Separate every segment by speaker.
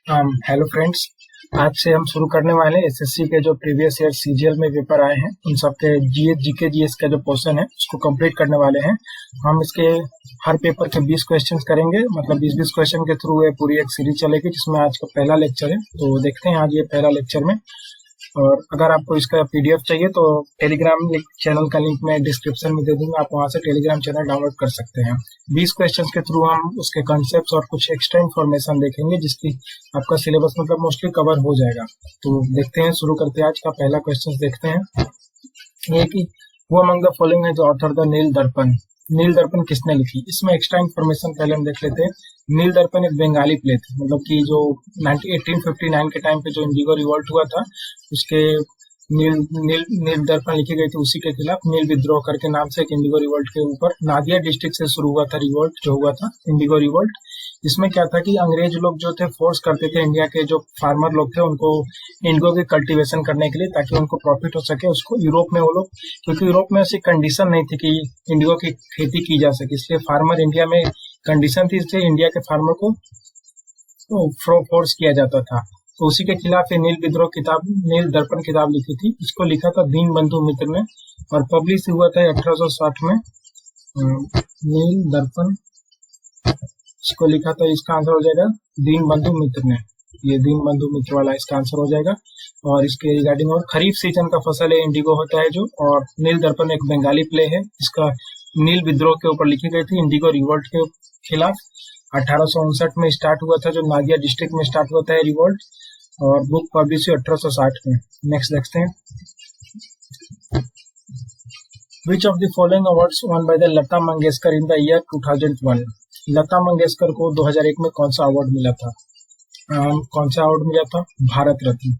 Speaker 1: Hello friends. आज से हम शुरू करने वाले हैं एसएससी के जो प्रीवियस ईयर सीजीएल में पेपर आए हैं उन सब के जीके जीएस का जो पोर्शन है उसको कंप्लीट करने वाले हैं। हम इसके हर पेपर के 20 क्वेश्चंस करेंगे, मतलब 20-20 क्वेश्चन के थ्रू ये पूरी एक सीरीज चलेगी जिसमें आज का पहला लेक्चर है। तो देखते हैं आज ये पहला लेक्चर में। और अगर आपको इसका पीडीएफ चाहिए तो टेलीग्राम चैनल का लिंक मैं डिस्क्रिप्शन में दे दूंगा, आप वहां से टेलीग्राम चैनल डाउनलोड कर सकते हैं। 20 क्वेश्चंस के थ्रू हम उसके कॉन्सेप्ट्स और कुछ एक्स्ट्रा इन्फॉर्मेशन देखेंगे जिसकी आपका सिलेबस मतलब मोस्टली कवर हो जाएगा। तो देखते हैं, शुरू करते हैं। आज का पहला क्वेश्चन देखते हैं। ये कि वो अमंग द फॉलोइंग है जो ऑथर द नील दर्पण। नील दर्पण किसने लिखी? इसमें एक्स्ट्रा इन्फॉर्मेशन पहले हम देख लेते हैं। नील दर्पण एक बंगाली प्ले थी, मतलब कि जो 1859 के टाइम पे जो इंडिगो रिवॉल्ट हुआ था उसके नील दर्पण लिखी गई थी। उसी के खिलाफ नील विद्रोह करके नाम से एक इंडिगो रिवॉल्ट के ऊपर नादिया डिस्ट्रिक्ट से शुरू हुआ था रिवॉल्ट, जो हुआ था इंडिगो रिवॉल्ट। इसमें क्या था कि अंग्रेज लोग जो थे फोर्स करते थे इंडिया के जो फार्मर लोग थे उनको इंडिगो की कल्टीवेशन करने के लिए, ताकि उनको प्रॉफिट हो सके उसको। यूरोप में वो लोग, क्योंकि यूरोप में ऐसी कंडीशन नहीं थी कि इंडिगो की खेती की जा सके, इसलिए फार्मर इंडिया में कंडीशन थी, इसलिए इंडिया के फार्मर को फोर्स किया जाता था। तो उसी के खिलाफ ये नील विद्रोह किताब, नील दर्पण किताब लिखी थी। इसको लिखा था दीनबंधु मित्र ने और पब्लिश हुआ था 1860 में। नील दर्पण इसको लिखा था, इसका आंसर हो जाएगा दीनबंधु मित्र ने। ये दीनबंधु मित्र वाला इसका आंसर हो जाएगा। और इसके रिगार्डिंग, और खरीफ सीजन का फसल है इंडिगो होता है जो। और नील दर्पण एक बंगाली प्ले है, इसका नील विद्रोह के ऊपर लिखी गई थी इंडिगो रिवॉल्ट के खिलाफ। 1859 में स्टार्ट हुआ था, जो नादिया डिस्ट्रिक्ट में स्टार्ट हुआ था रिवॉल्ट। और बुक पब्लिश हुई 1860 में। नेक्स्ट देखते हैं। Which of the following awards one by the Lata Mangeshkar in the year 2001। Lata Mangeshkar को 2001 में कौन सा अवार्ड मिला था? कौन सा अवार्ड मिला था? भारत रत्न।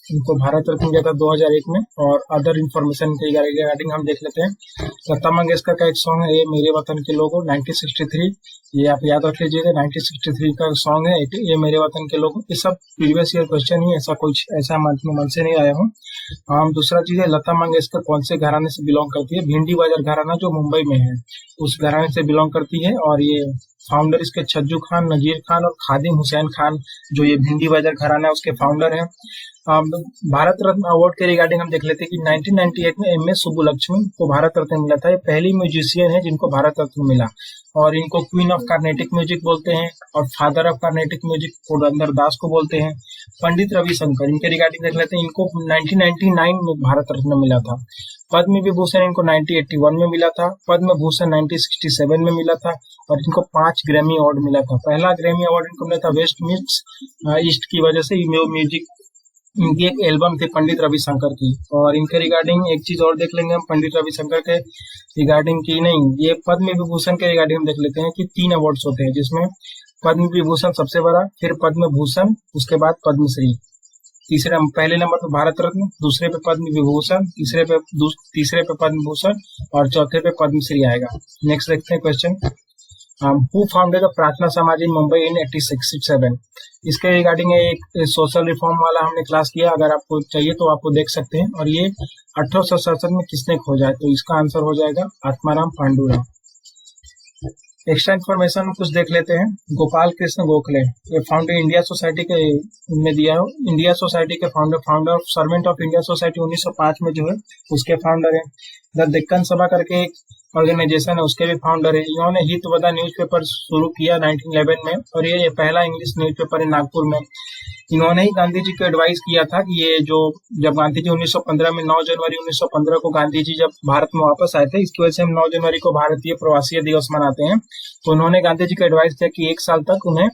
Speaker 1: इनको भारत रत्न दिया था 2001 में। और अदर इन्फॉर्मेशन के रिगार्डिंग हम देख लेते हैं। लता मंगेशकर का एक सॉन्ग है ये मेरे वतन के लोगों, 1963। ये आप याद रख लीजिएगा, 1963 का सॉन्ग है ये मेरे वतन के लोगों। ये सब प्रीवियस ईयर क्वेश्चन ही, ऐसा कुछ ऐसा मन से नहीं आया हूँ। दूसरा चीज है, लता मंगेशकर कौन से घराने से बिलोंग करती है? भिंडी बाजार घराना जो मुंबई में है उस घराने से बिलोंग करती है। और ये फाउंडर इसके छज्जू खान, नजीर खान और खादिम हुसैन खान, जो ये भिंडी बाजार घराना है उसके फाउंडर हैं। भारत रत्न अवार्ड के रिगार्डिंग हम देख लेते हैं कि 1998 में एमएस सुब्बुलक्ष्मी को भारत रत्न मिला था। ये पहली म्यूजिशियन है जिनको भारत रत्न मिला। और इनको क्वीन ऑफ कार्नेटिक म्यूजिक बोलते हैं और father of Carnatic music Purandar Das को बोलते हैं। पंडित रविशंकर, इनके रिगार्डिंग देख लेते हैं। इनको 1999 में भारत रत्न मिला था। पद्म विभूषण इनको 1981 में मिला था। पद्म भूषण 1967 में मिला था। और इनको 5 ग्रैमी अवार्ड मिला था। पहला ग्रैमी अवार्ड इनको मिला था वेस्ट मिक्स ईस्ट की वजह से, म्यूजिक इनकी एक एल्बम थी पंडित रविशंकर की। और इनके रिगार्डिंग एक चीज और देख लेंगे हम पंडित रविशंकर के रिगार्डिंग की, नहीं ये पद्म विभूषण के रिगार्डिंग हम देख लेते हैं कि 3 अवार्ड्स होते हैं, जिसमें पद्म विभूषण सबसे बड़ा, फिर पद्म भूषण, उसके बाद पद्मश्री। पहले नंबर पे भारत रत्न, दूसरे पे पद्म विभूषण, तीसरे पे पद्म भूषण और चौथे पे पद्मश्री आएगा। नेक्स्ट देखते हैं क्वेश्चन। हु फाउंडेड प्रार्थना समाज इन मुंबई इन 1867। इसके रिगार्डिंग एक सोशल रिफॉर्म वाला हमने क्लास किया, अगर आपको चाहिए तो आपको देख सकते हैं। और ये 1867 में किसने खोजा है? तो इसका आंसर हो जाएगा आत्माराम पांडुरंग। एक्स्ट्रा इन्फॉर्मेशन कुछ देख लेते हैं। गोपाल कृष्ण गोखले, ये फाउंडर इंडिया सोसाइटी के में दिया हो, इंडिया सोसाइटी के founder of servant of India society 1905 में जो है उसके फाउंडर है। द डेक्कन सभा करके एक ऑर्गेनाइजेशन है, उसके भी फाउंडर है। इन्होंने हितवदा न्यूज़पेपर शुरू किया 1911 में और ये पहला इंग्लिश न्यूज़पेपर है नागपुर में। इन्होंने ही गांधी जी को एडवाइस किया था कि ये जो जब गांधी जी 1915 में 9 जनवरी 1915 को गांधी जी जब भारत में वापस आए थे, इसकी वजह से हम 9 जनवरी को भारतीय प्रवासी दिवस मनाते हैं। तो उन्होंने गांधी जी को एडवाइस किया कि 1 साल तक उन्हें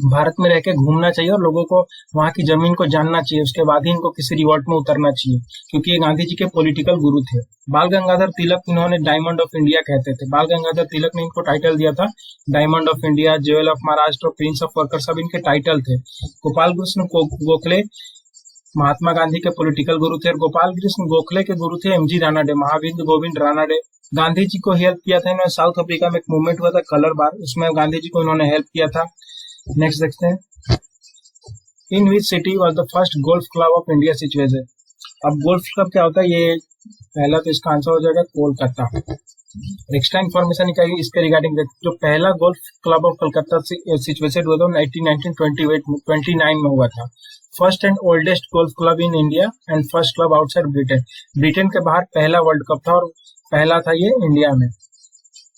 Speaker 1: भारत में रह के घूमना चाहिए और लोगों को वहां की जमीन को जानना चाहिए, उसके बाद ही इनको किसी रिवॉल्ट में उतरना चाहिए, क्योंकि ये गांधी जी के पॉलिटिकल गुरु थे। बाल गंगाधर तिलक इन्होंने डायमंड ऑफ इंडिया कहते थे। बाल गंगाधर तिलक ने इनको टाइटल दिया था diamond of India, jewel of Maharashtra, Prince of worker, सब इनके टाइटल थे। गोपाल कृष्ण गोखले महात्मा गांधी के पॉलिटिकल गुरु थे। और गोपाल कृष्ण गोखले के गुरु थे एमजी रानाडे, महाविंद गोविंद रानाडे। गांधी जी को हेल्प किया था इन्होंने। साउथ अफ्रीका में एक मूवमेंट हुआ था कलर बार, उसमें गांधी जी को इन्होंने हेल्प किया था। नेक्स्ट देखते हैं। In which city was the first golf club of India situated. अब गोल्फ क्लब क्या होता है? ये पहला तो इसका आंसर हो जाएगा कोलकाता। एक्स्ट्रा इन्फॉर्मेशन निकाली इसके रिगार्डिंग जो पहला golf club of Calcutta situated हुआ था 1929 में हुआ था। First and oldest golf club in India and first club outside Britain. Britain के बाहर पहला वर्ल्ड कप था और पहला था ये इंडिया में।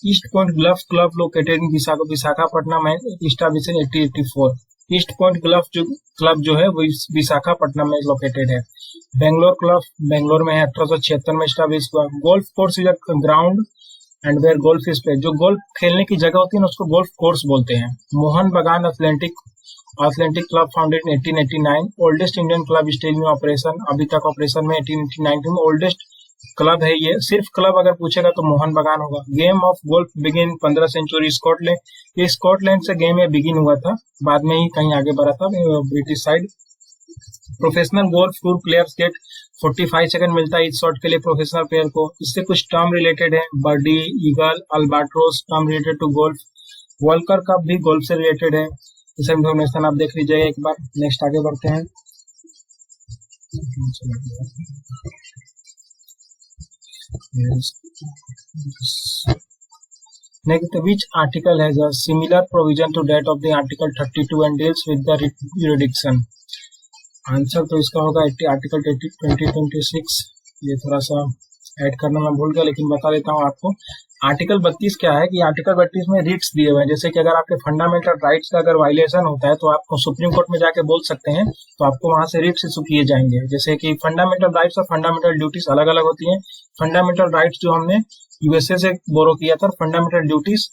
Speaker 1: East point golf club located in Visakhapatnam में establish in 1884। East point golf club जो है वो विशाखापट्टनम में लोकेटेड है। बेंगलोर क्लब बेंगलोर में है, 1876 में एस्टैब्लिश हुआ। Golf course is a ground and where golf is played. जो गोल्फ खेलने की जगह होती है ना उसको गोल्फ कोर्स बोलते हैं। मोहन बगान athletic club founded in 1889। Oldest Indian club still in operation, अभी तक ऑपरेशन में 1889 में ओल्डेस्ट क्लब है ये। सिर्फ क्लब अगर पूछेगा तो मोहन बगान होगा। Game of golf begin 15 century Scotland. ये स्कॉटलैंड से गेम ये बिगिन हुआ था, बाद में ही कहीं आगे बढ़ा था British side. Professional golf tour players get 45 second मिलता है इस शॉट के लिए प्रोफेशनल प्लेयर को। इससे कुछ टर्म रिलेटेड है, birdie, eagle, albatross, term related to golf. World cup भी गोल्फ से रिलेटेड है। इस इन्फॉर्मेशन आप देख लीजिएगा एक बार। नेक्स्ट आगे बढ़ते हैं। Next, which article has a similar provision to that of the Article 32 and deals with the jurisdiction? Answer तो इसका होगा आर्टिकल 2026। ये थोड़ा सा ऐड करना मैं भूल गया, लेकिन बता देता हूँ आपको। आर्टिकल 32 क्या है कि आर्टिकल 32 में रिट्स दिए हुए हैं। जैसे कि अगर आपके फंडामेंटल राइट्स का अगर वायलेशन होता है तो आपको सुप्रीम कोर्ट में जाके बोल सकते हैं, तो आपको वहां से रिट्स इशू किए जाएंगे। जैसे कि फंडामेंटल राइट्स और फंडामेंटल ड्यूटीज अलग अलग होती हैं। फंडामेंटल राइट्स जो हमने यूएसए से बोरो किया था, फंडामेंटल ड्यूटीज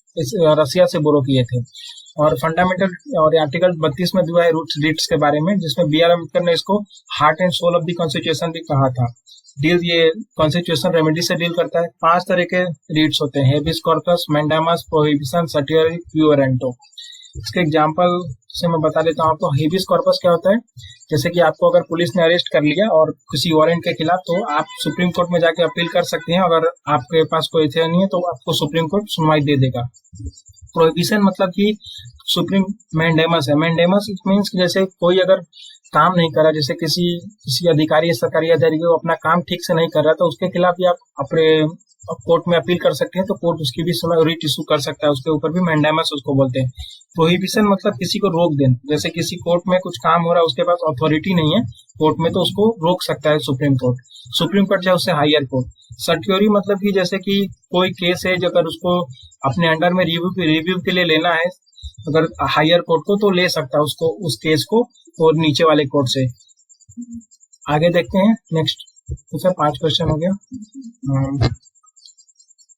Speaker 1: रसिया से बोरो किए थे। और फंडामेंटल और आर्टिकल 32 में दिया है रिट्स के बारे में, जिसमें बी.आर. अम्बेडकर ने इसको heart and soul of the constitution भी कहा था। ये कॉन्स्टिट्यूशन रेमेडी से डील करता है। 5 तरह के रिट्स होते हैं, habeas corpus, mandamus, prohibition, सर्टियरी, quo warranto. इसके एग्जांपल से मैं बता देता हूँ आपको। हेबिस कॉर्पस क्या होता है? जैसे कि आपको अगर पुलिस ने अरेस्ट कर लिया और किसी वारंट के खिलाफ, तो आप सुप्रीम कोर्ट में जाके अपील कर सकते हैं। अगर आपके पास कोई एथिया नहीं है तो आपको सुप्रीम कोर्ट सुनवाई दे देगा। प्रोहिबिशन मतलब कि सुप्रीम मैंडेमस है। मैंडेमस मीन्स जैसे कोई अगर काम नहीं कर रहा, जैसे किसी अधिकारी सरकारी अधिकारी को अपना काम ठीक से नहीं कर रहा, तो उसके खिलाफ भी आप अपने कोर्ट में अपील कर सकते हैं, तो कोर्ट उसकी भी रिट इशू कर सकता है, उसके ऊपर भी मैंडेमस उसको बोलते हैं। प्रोहिबिशन मतलब किसी को रोक देना। जैसे किसी कोर्ट में कुछ काम हो रहा है, उसके पास अथॉरिटी नहीं है कोर्ट में, तो उसको रोक सकता है सुप्रीम कोर्ट चाहे उससे हायर कोर्ट। सर्टियोरी मतलब कि जैसे कि कोई केस है, अगर उसको अपने अंडर में रिव्यू के लिए लेना है अगर हायर कोर्ट को, तो ले सकता है उसको, उस केस को, और नीचे वाले कोर्ट से। आगे देखते हैं नेक्स्ट। तो 5 क्वेश्चन हो गया।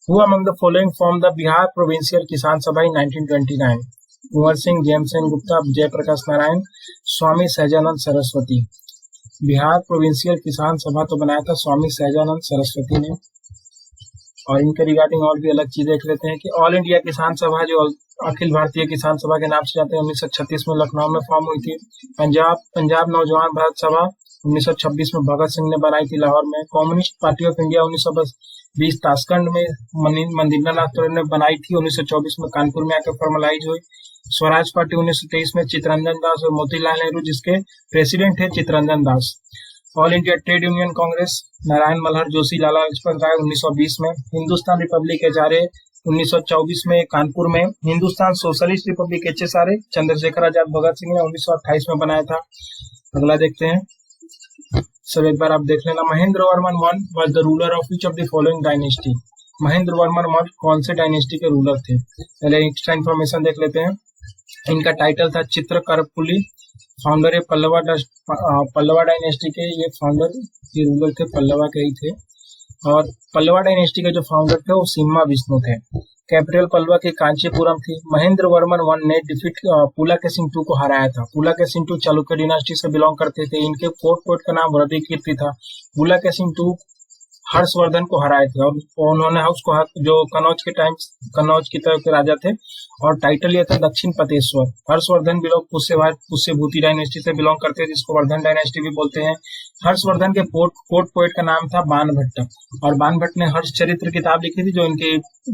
Speaker 1: Who among the following formed the Bihar Provincial किसान सभा in 1929? कुंवर सिंह, जेमसेन गुप्ता, जयप्रकाश नारायण, स्वामी सहजानंद सरस्वती। बिहार प्रोविंशियल किसान सभा तो बनाया था स्वामी सहजानंद सरस्वती ने। और इनके रिगार्डिंग और भी अलग चीज देख लेते हैं कि ऑल इंडिया किसान सभा, जो अखिल भारतीय किसान सभा के नाम से जाते हैं, 1936 में लखनऊ में फॉर्म हुई थी। पंजाब नौजवान भारत सभा 1926 में भगत सिंह ने बनाई थी लाहौर में। Communist party of India 1920 Tashkent में मंदिरानाथ ने बनाई थी। 1924 में कानपुर में आकर फॉर्मलाइज हुई। स्वराज पार्टी 1923 में चित्तरंजन दास और मोतीलाल नेहरू, जिसके प्रेसिडेंट है Chittaranjan Das. All India trade union Congress Narayan Malhar Joshi, Lala Lajpat Rai 1920 में। हिंदुस्तान रिपब्लिक एचआरए 1924 में कानपुर में। Hindustan socialist republic HSRA Chandrashekhar Azad Bhagat Singh ने 1928 में बनाया था। अगला देखते हैं, सब एक बार आप देख लेना। Mahendra Varman one was the ruler of which of the following dynasty? Mahendra Varman one कौन से डायनेस्टी के रूलर थे? पहले एक्स्ट्रा इन्फॉर्मेशन देख लेते हैं। इनका टाइटल था चित्रकरपुली। फाउंडर है पल्लवा डायनेस्टी के, ये फाउंडर ये रूलर थे, पल्लवा के ही थे। और पल्लवा डायनेस्टी के जो फाउंडर थे वो सिम्मा विष्णु थे। कैपिटल पल्लवा की कांचीपुरम थी। महेंद्र वर्मन वन ने डिफीट पुलकेशिन II को हराया था। पुलकेशिन II चालुक्य डिनास्टी से बिलोंग करते थे। इनके पोर्ट का नाम वृद्धिकीर्ति था। पुलकेशिन II हर्षवर्धन को हराए थे और उन्होंने उसको, जो कनौज की तरफ के राजा थे, और टाइटल ये था दक्षिण पतेश्वर। हर्षवर्धन पुष्यभूति डायनेस्टी से बिलोंग करते थे, जिसको वर्धन डायनेस्टी भी बोलते हैं। हर्षवर्धन के कोर्ट पोएट का नाम था बाणभट्ट, और बाणभट्ट ने हर्षचरित्र किताब लिखी थी, जो इनकी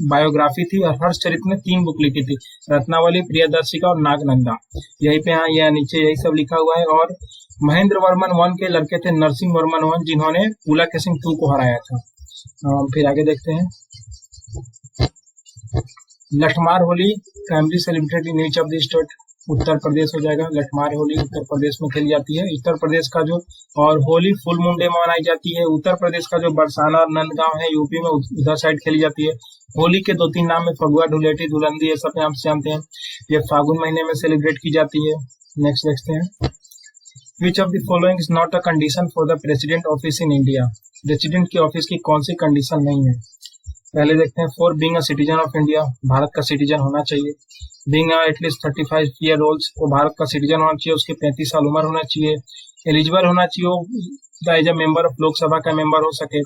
Speaker 1: बायोग्राफी थी। और हर्षचरित्र ने 3 बुक लिखी थी, रत्नावली, प्रियदर्शिका और नागनंदा। यहीं पे यहाँ नीचे यही सब लिखा हुआ है। और महेंद्र वर्मन वन के लड़के थे नरसिंह वर्मन वन, जिन्होंने पुलकेशिन II को हराया था। फिर आगे देखते हैं। Lathmar Holi primary celebrated in each of the state, Uttar Pradesh हो जाएगा। लठमार होली उत्तर प्रदेश में खेली जाती है। उत्तर प्रदेश का जो और होली फुल मून डे में मनाई जाती है। उत्तर प्रदेश का जो बरसाना और नंदगांव है यूपी में, उधर साइड खेली जाती है। होली के 2-3 नाम में फगुआ, धुलेटी, धुलंदी, ये सब नाम से जानते हैं। ये फागुन महीने में सेलिब्रेट की जाती है। नेक्स्ट देखते हैं, which of the following is not a condition for the president office in India. President की ऑफिस की कौन सी कंडीशन नहीं है? पहले देखते हैं, for being a citizen of India, Bharat का सिटीजन होना चाहिए। बीइंग एटलीस्ट 35 ईयर ओल्ड, वो भारत का सिटीजन होना चाहिए, उसके 35 साल उम्र होना चाहिए। एलिजिबल होना चाहिए, वो as a member of Lok Sabha का मेंबर हो सके,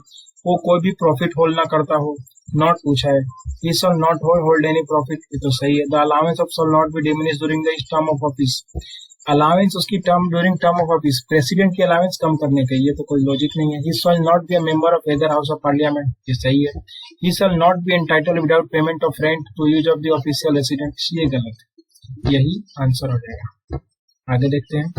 Speaker 1: वो कोई भी प्रॉफिट होल्ड ना करता हो। नॉट पूछा है, he shall not hold any profit, ये तो सही है। The allowance of shall not be diminished during the term of office, allowance उसकी term during term of office, president की अलाउंस कम करने के, ये तो कोई लॉजिक नहीं है। He shall not be a member of either house of parliament, ये सही है। He shall not be entitled without payment of rent to use of the official residence, ये गलत है, यही आंसर हो जाएगा। आगे देखते हैं,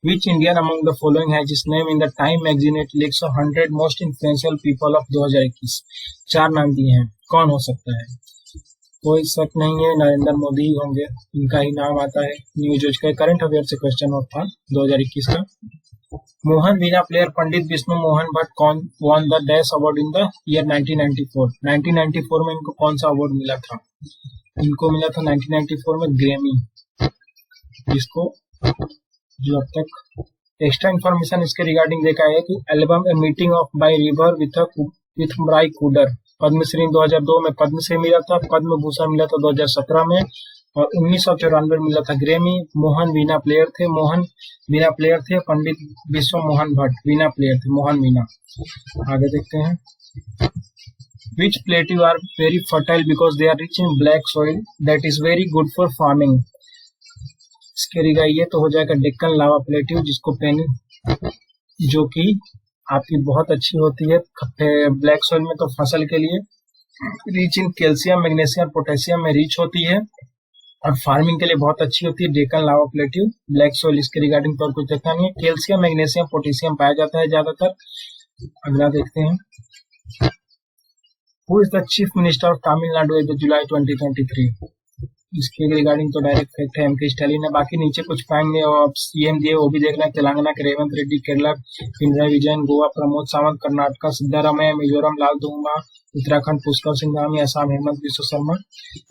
Speaker 1: Which Indian among the following has his name in the Time magazine it lists of 100 most influential people of 2021? 4 नाम दिए हैं, कौन हो सकता है? कोई शक नहीं है, नरेंद्र मोदी होंगे, इनका ही नाम आता है। न्यूज का करंट अफेयर से क्वेश्चन था 2021 का। मोहन वीणा प्लेयर पंडित विष्णु मोहन भट्ट कौन won the dash award in the year 1994? 1994 में इनको कौन सा अवार्ड मिला था? इनको मिला था 1994 में ग्रैमी, जिसको जो अब तक एक्स्ट्रा इन्फॉर्मेशन इसके रिगार्डिंग देखा है कि album a meeting of by river with ब्राई कूडर, पद्मश्री 2002 में पद्मश्री मिला था, पद्म भूषण मिला था 2017 में, और 1994 मिला था ग्रैमी। मोहन वीणा प्लेयर थे, मोहन वीणा प्लेयर थे, पंडित विश्व मोहन भट्ट वीणा प्लेयर थे, मोहन वीणा। आगे देखते हैं, which plateau are very fertile because they are rich in black soil that is very good for farming. इसके रिगार्डिंग ये तो हो जाएगा डेक्कन लावा प्लेट्यू, जिसको पेनी, जो कि आपकी बहुत अच्छी होती है ब्लैक सॉइल में, तो फसल के लिए rich in calcium, magnesium, potassium में रिच होती है, और फार्मिंग के लिए बहुत अच्छी होती है डेक्कन लावा प्लेट्यू ब्लैक सॉइल। इसके रिगार्डिंग तो और कुछ देखना नहीं है, कैल्शियम, मैग्नीशियम, पोटेशियम पाया जाता है ज्यादातर। अगला देखते हैं, who is the chief minister of Tamil Nadu as July 2023? इसके रिगार्डिंग तो डायरेक्ट फैक्ट है, एमके स्टालिन है। बाकी नीचे कुछ पॉइंट में सीएम दिए, वो भी देखना है। तेलंगाना के रेवंत रेड्डी, केरला पिनराई विजयन, गोवा प्रमोद सावंत, कर्नाटका सिद्धारामैया, मिजोरम लाल दुंगा, उत्तराखंड पुष्कर सिंह धामी, असम हेमंत बिश्व शर्मा।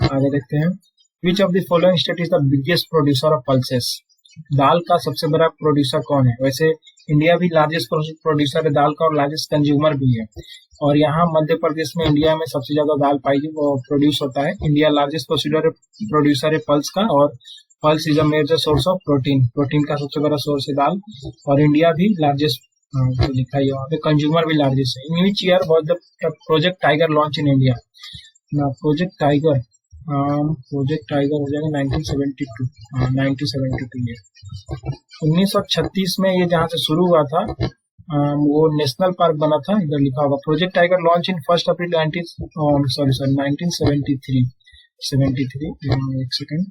Speaker 1: आगे देखते हैं, which of the following state is the biggest producer of pulses? दाल का सबसे बड़ा प्रोड्यूसर कौन है? वैसे इंडिया भी लार्जेस्ट प्रोड्यूसर है दाल का, और लार्जेस्ट कंज्यूमर भी है, और यहाँ मध्य प्रदेश में इंडिया में सबसे ज्यादा दाल प्रोड्यूस होता है। इंडिया लार्जेस्ट प्रोड्यूसर है पल्स का, और pulse is a major source of protein, protein का सबसे बड़ा सोर्स है दाल, और इंडिया भी लार्जेस्ट तो लिखा है वहाँ पे, कंज्यूमर भी लार्जेस्ट है। In which year was the project tiger launch in India? ना प्रोजेक्ट टाइगर हो जाएगा 1972, 1972 ये 1936 में ये जहाँ से शुरू हुआ था, वो नेशनल पार्क बना था, इधर लिखा होगा। प्रोजेक्ट टाइगर लॉन्च इन 1 अप्रैल 1973। एक सेकेंड,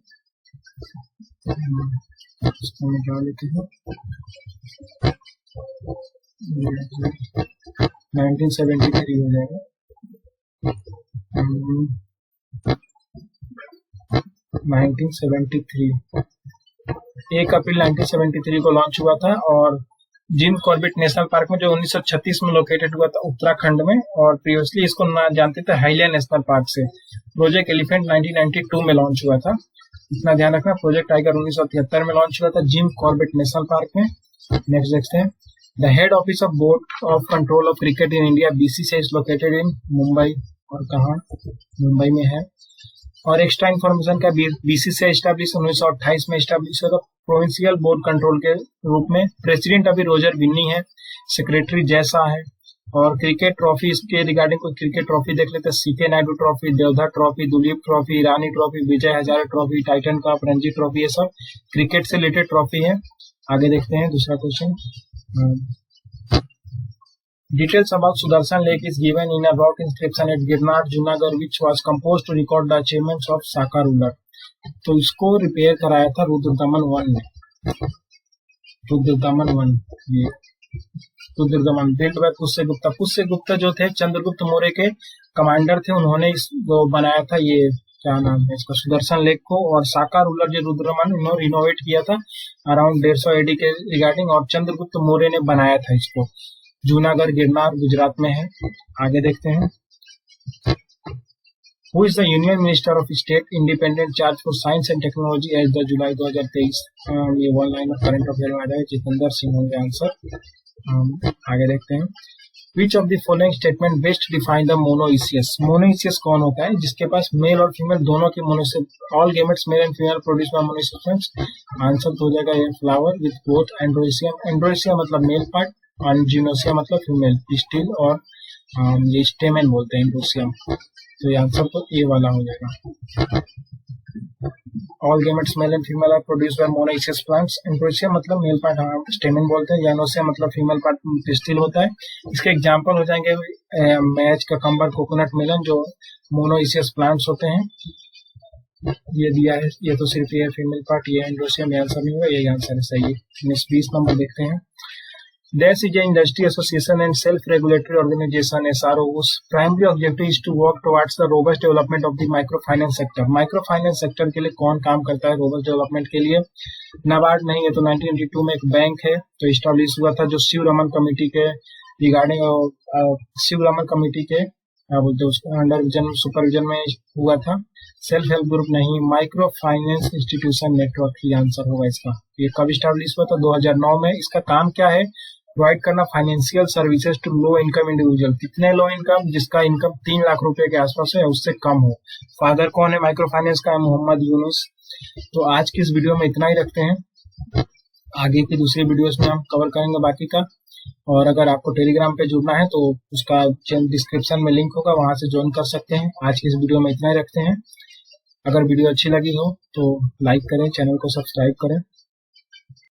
Speaker 1: इसको निकाल लेते हैं। 1973 हो जाएगा। 1973 1 अप्रैल 1973 को लॉन्च हुआ था, और जिम कॉर्बेट नेशनल पार्क में, जो 1936 में लोकेटेड हुआ था उत्तराखंड में, और प्रीवियसली इसको जानते थे हाइलिया नेशनल पार्क से। प्रोजेक्ट एलिफेंट 1992 में लॉन्च हुआ था, इतना ध्यान रखना। प्रोजेक्ट टाइगर 1973 में लॉन्च हुआ था जिम कॉर्बेट नेशनल पार्क में। नेक्स्ट देखते हैं, the head office of board of control of cricket in India BCCI is located in Mumbai, और कहाँ? मुंबई में है। और एक्स्ट्रा इन्फॉर्मेशन का, बीसीसीआई स्टैब्लिश 1928 में स्टैब्लिश हुआ, प्रोविंशियल बोर्ड कंट्रोल के रूप में। प्रेसिडेंट अभी रोजर बिन्नी है, सेक्रेटरी जय शाह है। और क्रिकेट ट्रॉफी, इसके रिगार्डिंग कोई क्रिकेट ट्रॉफी देख लेते हैं, CK Naidu trophy, Deodhar trophy, Duleep trophy, Irani trophy, Vijay Hazare trophy, Titan cup, Ranji trophy, ये सब क्रिकेट से रिलेटेड ट्रॉफी है। आगे देखते हैं दूसरा question, Details about Sudarshan Lake is given in a rock inscription at Girnar, Junagadh, which was composed to record the achievements of Saka ruler. तो इसको रिपेयर कराया था रुद्रदमन 1 ने, रुद्रदमन 1 ये रुद्रदमन बिल्ड बाय पुष्य गुप्ता। पुष्य गुप्ता जो थे चंद्रगुप्त मौर्य के कमांडर थे, उन्होंने इसको बनाया था, ये क्या नाम है इसका, सुदर्शन लेक को। और साका रूलर जो रुद्रदमन, उन्होंने रिनोवेट किया था अराउंड 150 AD के रिगार्डिंग, और चंद्रगुप्त मौर्य ने बनाया था इसको। जूनागढ़ गिरनार गुजरात में है। आगे देखते हैं। Who is the Union Minister of State Independent Charge for Science and Technology as the July 2023? ये one line of current affair में आ जाएगा, जितेंद्र सिंह होंगे आंसर। आगे देखते हैं। Which of the following statement best define the monoecious? Monoecious कौन होता है? जिसके पास मेल और फीमेल दोनों के मोनोसिस, all gametes male and female produce by monoecious plants। Answer तो हो जाएगा ये flower with both androecium। androecium मतलब मेल पार्ट, और जिनोसिया मतलब फीमेल, स्टिल और ये स्टेमेन बोलते हैं एंड्रोसियम। तो ये आंसर तो ए वाला हो जाएगा। All gametes male and female are produced by monoecious plants. Androecium मतलब मेल पार्ट, स्टेमेन बोलते हैं। यानोसिया मतलब फीमेल पार्ट, पिस्टिल होता है। इसके एग्जांपल हो जाएंगे मैच, ककम्बर, कोकोनट, मेलन, जो मोनोइसियस प्लांट्स होते हैं। ये दिया है, ये तो सिर्फ ये फीमेल पार्ट, ये एंड्रोसियम, ये आंसर नहीं होगा, ये आंसर है सही है। 20 नंबर देखते हैं। Dash is an industry association and self-regulatory organization (SRO) whose primary objective is to work towards the robust development of the microfinance sector. Microfinance sector के लिए कौन काम करता है robust development के लिए? नाबार्ड नहीं है, तो 1982 में एक बैंक है, तो इस्टेब्लिश हुआ था, जो शिव रमन कमेटी के रिगार्डिंग, शिव रमन कमेटी के बोलते हैं उसको अंडर सुपरविजन में हुआ था। सेल्फ हेल्प ग्रुप नहीं, माइक्रो फाइनेंस इंस्टीट्यूशन नेटवर्क ही आंसर होगा इसका। ये कब इस्टेब्लिश हुआ था? 2009 में। इसका काम क्या है? प्रोवाइड करना financial services to low income individual. कितने लो इनकम? जिसका इनकम 3 लाख रुपए के आसपास है, उससे कम हो। फादर कौन है माइक्रो फाइनेंस का? मोहम्मद यूनुस। तो आज की इस वीडियो में इतना ही रखते हैं, आगे की दूसरी वीडियोस में हम कवर करेंगे बाकी का। और अगर आपको टेलीग्राम पे जुड़ना है तो उसका डिस्क्रिप्शन में लिंक होगा, वहां से ज्वाइन कर सकते हैं। आज की इस वीडियो में इतना ही रखते हैं। अगर वीडियो अच्छी लगी हो तो लाइक करें, चैनल को सब्सक्राइब करें।